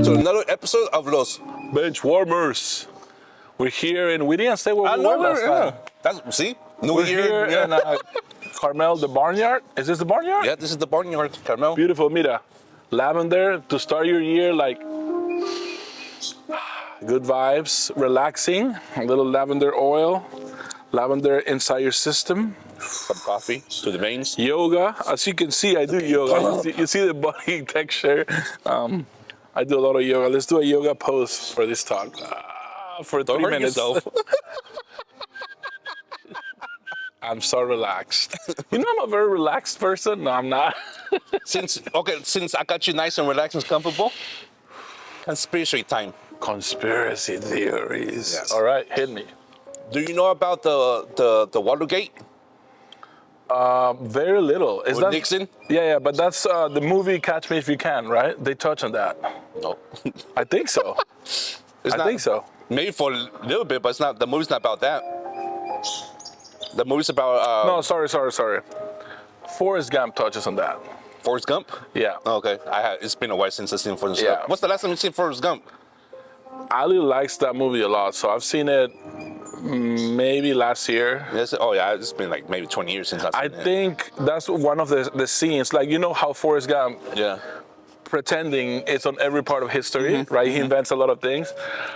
to another episode of Los BenchWarmers. We're here and we didn't say where we were last time. That's, see? New We're Year. here Yeah. in Carmel, the barnyard. Is this the barnyard? Yeah, this is the barnyard, Carmel. Beautiful, mira. Lavender to start your year, like good vibes, relaxing. A little lavender oil, lavender inside your system. Some coffee to the veins. Yoga, as you can see, I do yoga. You see the body texture. I do a lot of yoga. Let's do a yoga pose for this talk. For Don't 3 hurt minutes. yourself. I'm so relaxed. You know, I'm a very relaxed person. No, I'm not. Since I got you nice and relaxed and comfortable, conspiracy time. Conspiracy theories. Yes. All right, hit me. Do you know about the Watergate Very little. Is with that Nixon? Yeah, but that's the movie Catch Me If You Can, right? They touch on that. No. I think so. I think so. Maybe for a little bit, but it's not. The movie's not about that. The movie's about No, sorry. Forrest Gump touches on that. Forrest Gump. Yeah. Okay, It's been a while since I've seen Forrest Yeah. Gump. What's the last time you seen Forrest Gump? Ali likes that movie a lot, so I've seen it maybe last year. Yes. Oh yeah, it's been like maybe 20 years since I've I seen it. think that's one of the scenes. Like, you know how Forrest Gump Yeah. pretending it's on every part of history, right? He invents a lot of things.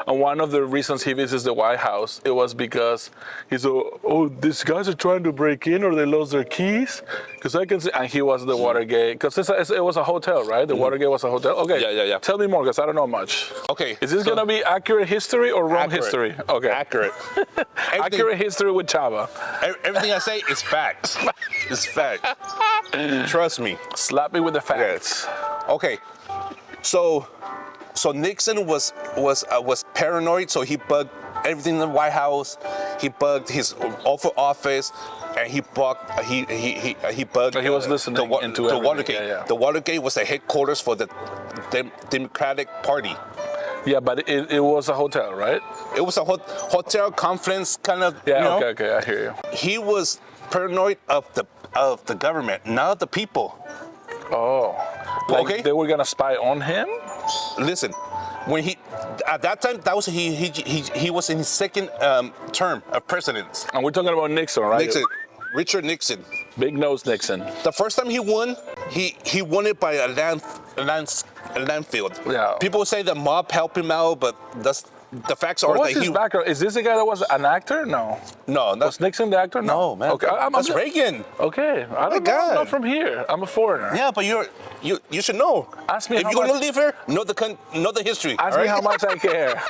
And one of the reasons he visits the White House, it was because he's, these guys are trying to break in or they lost their keys. Because I can see, and he was the Watergate, because it was a hotel, right? The Watergate was a hotel. Okay. Yeah. Tell me more, because I don't know much. Okay. Is this going to be accurate history or wrong Accurate. history? Okay. Accurate. Accurate history with Chava. Everything I say is facts. It's fact. Trust me. Slap me with the facts. Okay. So Nixon was paranoid, so he bugged everything in the White House. He bugged his Oval Office, and he bugged. He was listening into the everything. Watergate. Yeah. The Watergate was the headquarters for the Democratic Party. Yeah, but it was a hotel, right? It was a hotel conference kind of. Yeah. You know? Okay. I hear you. He was paranoid of the government, not of the people. Oh, like Okay. they were gonna spy on him? Listen, when at that time that was he was in his second term of president. And we're talking about Nixon, right? Nixon, Richard Nixon. Big nose Nixon. The first time he won, he won it by a landfill. Yeah. People say the mob helped him out, but the facts are What's that his background? Is this the guy that was an actor? No. No, Was Nixon the actor? no, man. Okay, That's Reagan. Okay, I don't know. God. I'm not from here. I'm a foreigner. Yeah, but you should know. Ask me if how you're gonna much- live here, know the history. Ask all me right? how much I care.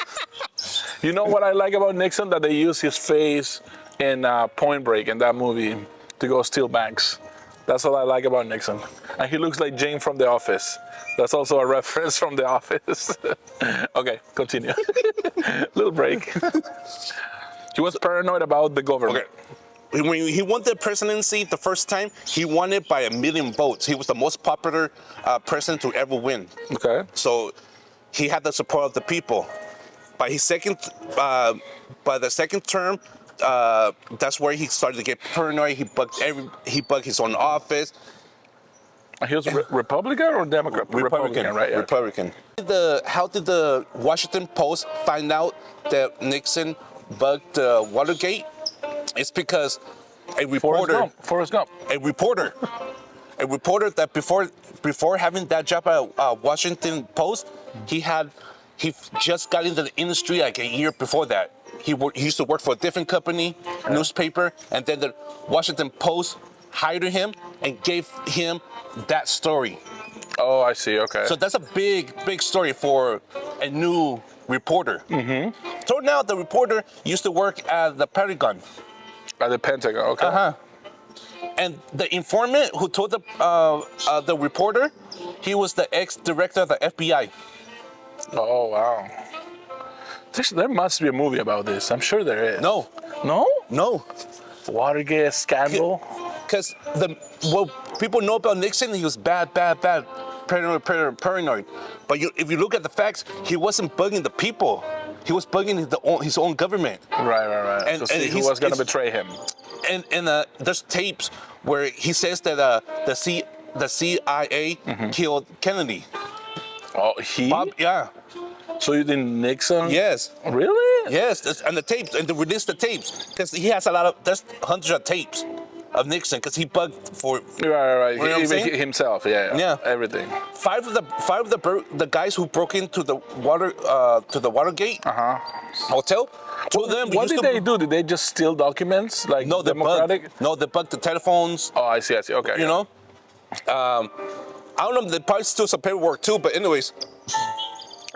You know what I like about Nixon? That they use his face in Point Break in that movie to go steal banks. That's what I like about Nixon. And he looks like Jane from The Office. That's also a reference from The Office. Okay, continue. Little break. He was paranoid about the government. Okay. When he won the presidency the first time, he won it by 1 million votes. He was the most popular president to ever win. Okay. So he had the support of the people. By the second term, that's where he started to get paranoid. He bugged his own office. He was Republican or Democrat? Republican, right? Yeah. Republican. How did the Washington Post find out that Nixon bugged Watergate? It's because a reporter, Forrest Gump. a reporter that before having that job at Washington Post, he just got into the industry like a year before that. He used to work for a different company, newspaper, and then the Washington Post hired him and gave him that story. Oh, I see. Okay. So that's a big story for a new reporter. Mm-hmm. So now the reporter used to work at the Pentagon. At the Pentagon. Okay. Uh-huh. And the informant who told the reporter, he was the ex-director of the FBI. Oh, wow. There must be a movie about this. I'm sure there is. No. No? Watergate Scandal? Because what people know about Nixon, he was bad, paranoid. But if you look at the facts, he wasn't bugging the people. He was bugging his own government. Right. And he was going to betray him. And there's tapes where he says that the CIA killed Kennedy. Oh, he? Yeah. So you think Nixon? Yes. Really? Yes, and the tapes, and they released the tapes because he has there's hundreds of tapes of Nixon because he bugged for. Right. You know what I'm saying? Himself, yeah. Everything. Five of the guys who broke into the Watergate hotel. Two of them. What did they do? Did they just steal documents like No, they Democratic? they bugged the telephones. Oh, I see. Okay. You know, I don't know. They probably steal some paperwork too. But anyways,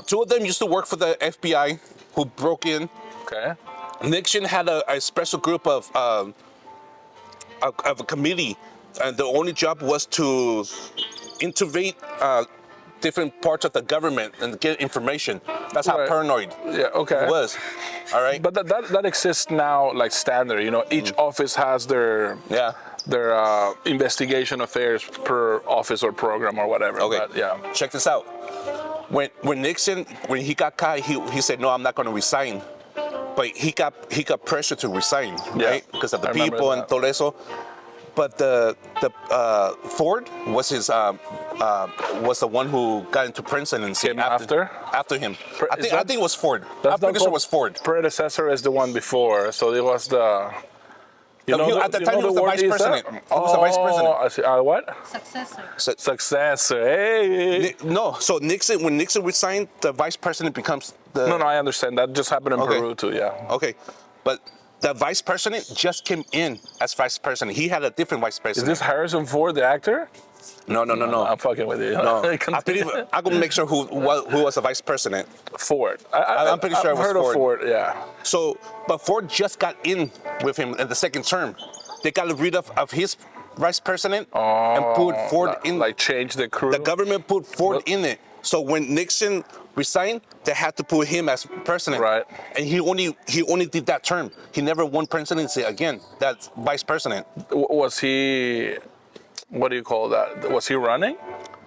two of them used to work for the FBI who broke in. Okay. Nixon had a special group of a committee, and the only job was to intervene different parts of the government and get information. That's how paranoid Okay. it was. All right. But that exists now like standard. You know, each office has their investigation affairs per office or program or whatever. Okay. But, Check this out. When Nixon, when he got caught, he said, "No, I'm not going to resign." But he got pressure to resign, right? Because of the people and todo eso. But the Ford was his was the one who got into presidency after him. I think it was Ford. I'm pretty sure it was Ford. Predecessor is the one before, so it was the. At the time, he was the vice president. He was the vice president. I see. What? Successor. Hey. No, so when Nixon resigned, the vice president becomes the. No, I understand. That just happened in Peru too. Yeah. Okay, but the vice president just came in as vice president. He had a different vice president. Is this Harrison Ford, the actor? No. I'm fucking with you. No, I'm gonna make sure who was the vice president. Ford. I'm pretty sure it was I've heard of Ford. Yeah. So, but Ford just got in with him in the second term. They got rid of his vice president and put Ford in. Like change the crew. The government put Ford in it. So when Nixon resigned, they had to put him as president. Right. And he only did that term. He never won presidency again. That's vice president. Was he? What do you call that? Was he running?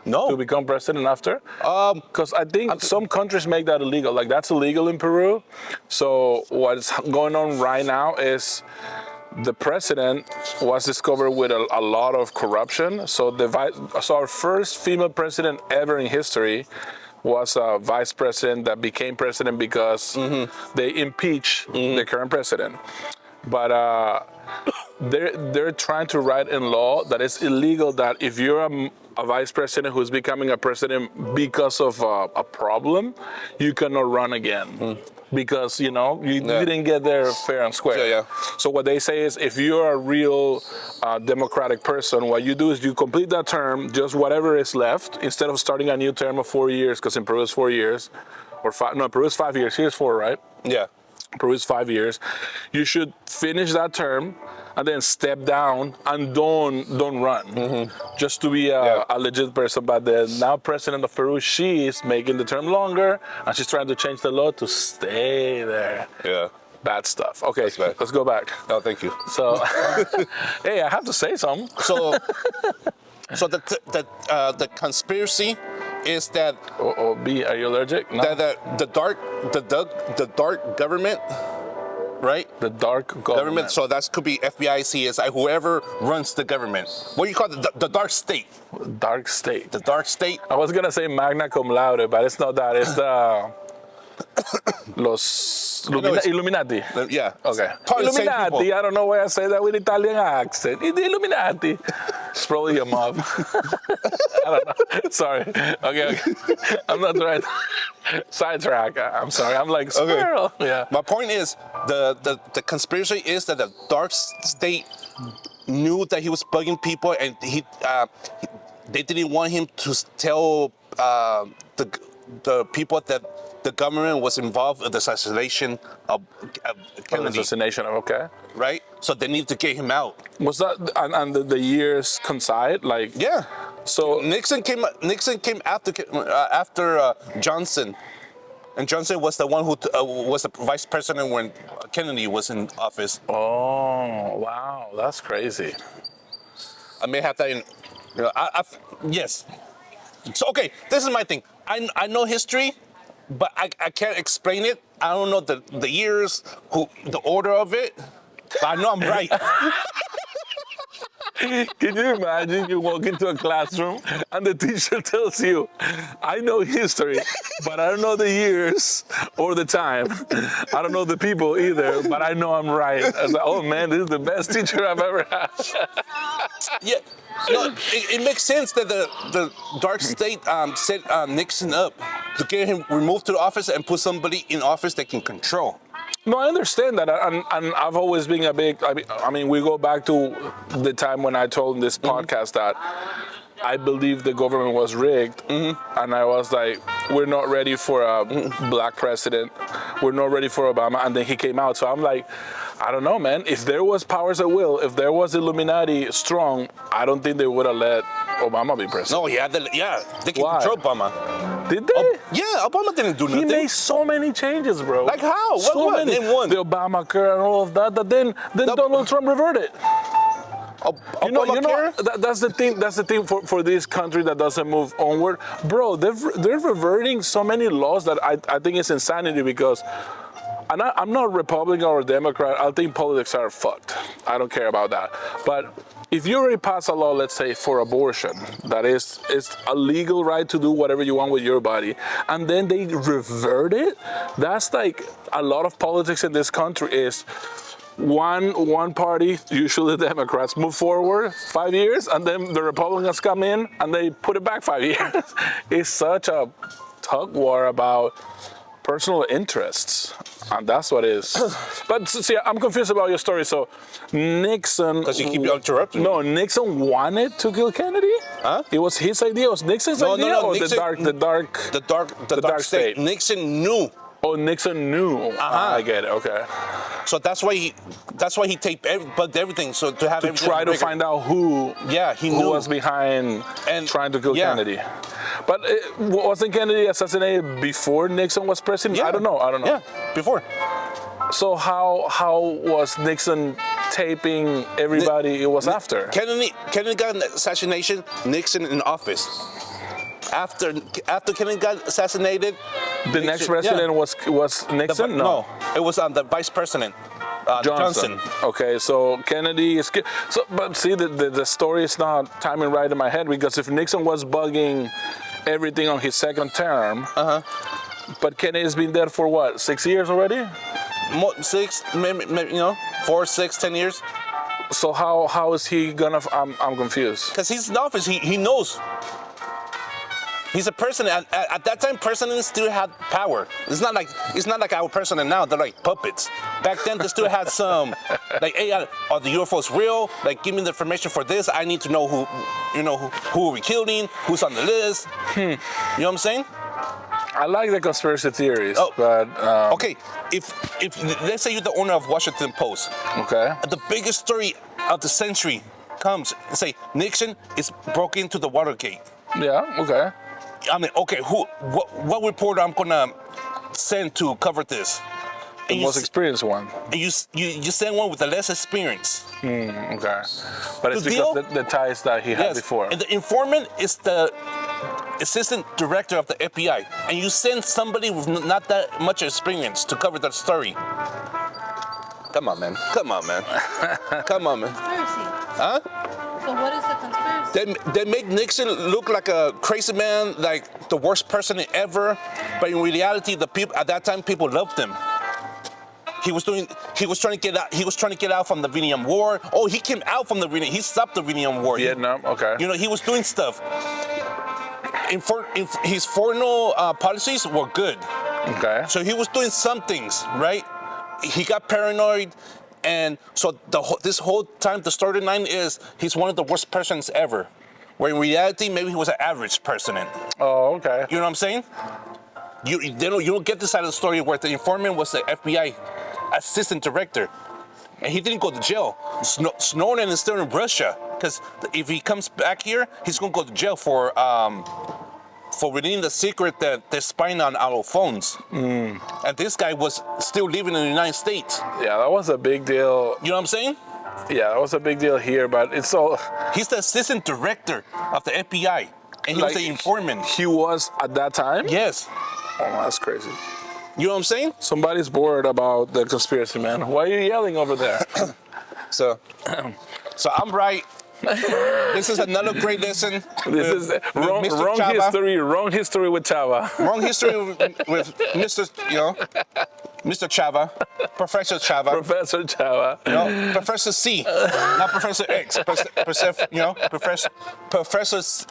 No. To become president after? Because I think some countries make that illegal. Like that's illegal in Peru. So what's going on right now is the president was discovered with a lot of corruption. So our first female president ever in history was a vice president that became president because they impeached the current president. But they're trying to write in law that it's illegal that if you're a vice president who's becoming a president because of a problem, you cannot run again. Because you didn't get there fair and square. Yeah. So what they say is, if you're a real democratic person, what you do is you complete that term, just whatever is left, instead of starting a new term of 4 years, because in Peru it's 4 years, or five. No, Peru is 5 years. Here's 4, right? Yeah. Peru is 5 years. You should finish that term and then step down and don't run, just to be a legit person. But the now president of Peru, she is making the term longer, and she's trying to change the law to stay there. Yeah. Bad stuff. Okay, bad. Let's go back. Oh, thank you. So, hey, I have to say something. So the conspiracy is that. B, are you allergic? No. That the dark government. Right? The dark government. So that could be FBI, CSI, whoever runs the government. What do you call it? The dark state. Dark state. The dark state. I was gonna say magna cum laude, but it's not that. It's the Los Illuminati. Yeah. Okay. Illuminati. I don't know why I say that with Italian accent. It's the Illuminati. It's probably a mob. I don't know. Sorry. Okay. I'm not trying to sidetrack. I'm sorry. I'm like squirrel. Okay. Yeah. My point is the conspiracy is that the dark state knew that he was bugging people, and they didn't want him to tell the people that the government was involved in the assassination of Kennedy. Okay. Right? So they need to get him out. Was that and the years coincide? Like yeah. So Nixon came after Johnson, and Johnson was the one who was the vice president when Kennedy was in office. Oh wow, that's crazy. I may have that in. Yes. So okay, this is my thing. I know history, but I can't explain it. I don't know the years, the order of it. But I know I'm right. Can you imagine you walk into a classroom and the teacher tells you, I know history, but I don't know the years or the time. I don't know the people either, but I know I'm right. I was like, oh man, this is the best teacher I've ever had. Yeah, no, it makes sense that the dark state set Nixon up to get him removed to the office and put somebody in office that can control. No, I understand that, and I've always been a big. I mean, we go back to the time when I told in this podcast that I believe the government was rigged, and I was like, we're not ready for a black president. We're not ready for Obama, and then he came out. So I'm like, I don't know, man. If there was powers at will, if there was Illuminati strong, I don't think they would have let Obama be president. No, they can Why? control Obama. Did they? Yeah, Obama didn't do He nothing. made so many changes, bro. Like how? So What? many. Name one. The Obamacare and all of that. That then Donald Trump reverted. You know, Obamacare? that's the thing. That's the thing for this country that doesn't move onward, bro. They're reverting so many laws that I think it's insanity because. And I'm not Republican or Democrat. I think politics are fucked. I don't care about that. But if you already pass a law, let's say for abortion, that is, it's a legal right to do whatever you want with your body, and then they revert it, that's like a lot of politics in this country is one party, usually the Democrats, move forward 5 years, and then the Republicans come in and they put it back 5 years. It's such a tug war about personal interests, and that's what it is. But see, I'm confused about your story. So Nixon, Because you keep interrupting. no, Nixon wanted to kill Kennedy. Huh? It was his idea. It was Nixon's idea, or Nixon, the the dark state. state. Nixon knew. Oh, Nixon knew. I get it. Okay. So that's why he taped bugged everything. So to have To everything try to bigger. find out who He who knew. was behind And- trying to kill yeah. Kennedy. But wasn't Kennedy assassinated before Nixon was president? Yeah. I don't know. Yeah, before. So how was Nixon taping everybody it was after? Kennedy got an assassination. Nixon in office. After Kennedy got assassinated, The next president was Nixon? No, it was the vice president. Johnson. Okay, so Kennedy is. But see, the story is not timing right in my head because if Nixon was bugging everything on his second term, but Kennedy's been there for what, 6 years already? 6, maybe 4, 6, 10 years. So how is he gonna? I'm confused. Because he's in office, he knows. He's a president. At that time, presidents still had power. It's not like our president now. They're like puppets. Back then, they still had some, like, hey, are the UFOs real? Like, give me the information for this. I need to know who are we killing? Who's on the list? You know what I'm saying? I like the conspiracy theories, Oh. but Okay, if let's say you're the owner of Washington Post, okay. the biggest story of the century comes and say Nixon is broke into the Watergate. Yeah, okay. I mean, okay, what reporter I'm gonna send to cover this? The most experienced one. And you send one with the less experience. Okay. But it's The because deal? the ties that he had before. And the informant is the assistant director of the FBI, and you send somebody with not that much experience to cover that story. Come on, man. Come on, man. Come on, man. Conspiracy. Huh? So what is the conspiracy? They make Nixon look like a crazy man, like the worst person ever. But in reality, the people at that time, people loved him. He was trying to get out from the Vietnam War. Oh, he came out from the Vietnam. He stopped the Vietnam War. Vietnam, okay. He was doing stuff. His foreign policies were good. Okay. So he was doing some things, right? He got paranoid, and so this whole time the storyline is he's one of the worst persons ever. Where in reality, maybe he was an average president. Oh, okay. You know what I'm saying? You don't get this side of the story where the informant was the FBI assistant director, and he didn't go to jail. Snowden is still in Russia because if he comes back here, he's gonna go to jail for revealing the secret that they're spying on our phones. And this guy was still living in the United States. Yeah, that was a big deal. You know what I'm saying? Yeah, that was a big deal here, but it's all. He's the assistant director of the FBI, and he was the informant. He was at that time? Yes. Oh, that's crazy. You know what I'm saying? Somebody's bored about the conspiracy, man. Why are you yelling over there? So I'm right. This is another great lesson. This is wrong history with Chava. Wrong history with Mr. Mr. Chava, Professor Chava. Professor Chava. Professor C, not Professor X. Professor.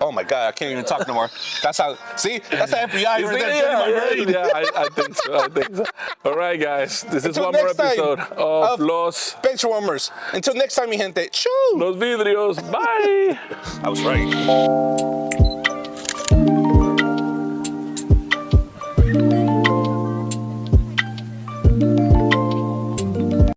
Oh my God, I can't even talk no more. That's how. See, that's the FBI right there. I think so. All right, guys. This is Until one more next time episode of Los BenchWarmers. Until next time, mi gente. Choo! Los Vidrios. Bye. I was right.